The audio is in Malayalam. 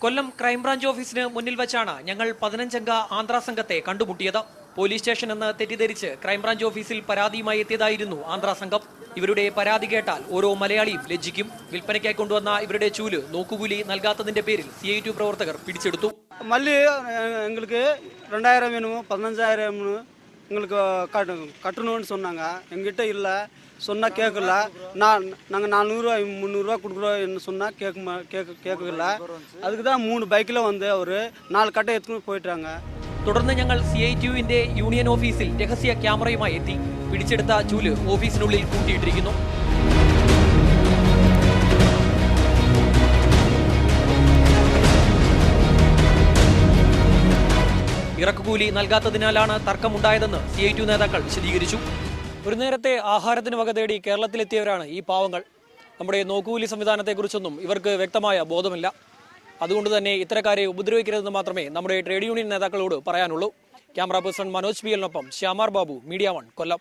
കൊല്ലം ക്രൈംബ്രാഞ്ച് ഓഫീസിന് മുന്നിൽ വെച്ചാണ് ഞങ്ങൾ 15-അംഗ ആന്ധ്രാ സംഘത്തെ കണ്ടുമുട്ടിയത്. പോലീസ് സ്റ്റേഷൻ എന്ന് തെറ്റിദ്ധരിച്ച് ക്രൈംബ്രാഞ്ച് ഓഫീസിൽ പരാതിയുമായി എത്തിയതായിരുന്നു ആന്ധ്രാ സംഘം. ഇവരുടെ പരാതി കേട്ടാൽ ഓരോ മലയാളിയും ലജ്ജിക്കും. വിൽപ്പനയ്ക്കായി കൊണ്ടുവന്ന ഇവരുടെ ചൂല് നോക്കുകൂലി നൽകാത്തതിന്റെ പേരിൽ CITU പ്രവർത്തകർ പിടിച്ചെടുത്തു. മല്ലി എങ്ങൾക്ക് 2000 വേணும் 15000 எங்களுக்கு கட்டணும்னு சொன்னாங்க. எங்கிட்ட இல்லை, சொன்னால் கேட்கல. நாங்கள் 400 300 கொடுக்குறோம் சொன்னால் கேட்கல. அதுக்கு தான் 3 பைக்கில் வந்து அவர் 4 கட்டை எடுத்துன்னு போயிட்டாங்க. തുടർന്ന് ഞങ്ങൾ CITUവിന്റെ യൂണിയൻ ഓഫീസിൽ രഹസ്യ ക്യാമറയുമായി എത്തി. പിടിച്ചെടുത്ത ചൂല് ഓഫീസിനുള്ളിൽ കൂട്ടിയിട്ടിരിക്കുന്നു. ഇറക്കുകൂലി നൽകാത്തതിനാലാണ് തർക്കമുണ്ടായതെന്ന് CITU നേതാക്കൾ വിശദീകരിച്ചു. ഒരു നേരത്തെ ആഹാരത്തിന് വക തേടി കേരളത്തിലെത്തിയവരാണ് ഈ പാവങ്ങൾ. നമ്മുടെ നോക്കുകൂലി സംവിധാനത്തെക്കുറിച്ചൊന്നും ഇവർക്ക് വ്യക്തമായ ബോധമില്ല. അതുകൊണ്ട് തന്നെ ഇത്തരക്കാരെ ഉപദ്രവിക്കരുതെന്ന് മാത്രമേ നമ്മുടെ ട്രേഡ് യൂണിയൻ നേതാക്കളോട് പറയാനുള്ളൂ. ക്യാമറ പേഴ്സൺ മനോജ് PL-നൊപ്പം ശ്യാമാർ ബാബു, മീഡിയ 1, കൊല്ലം.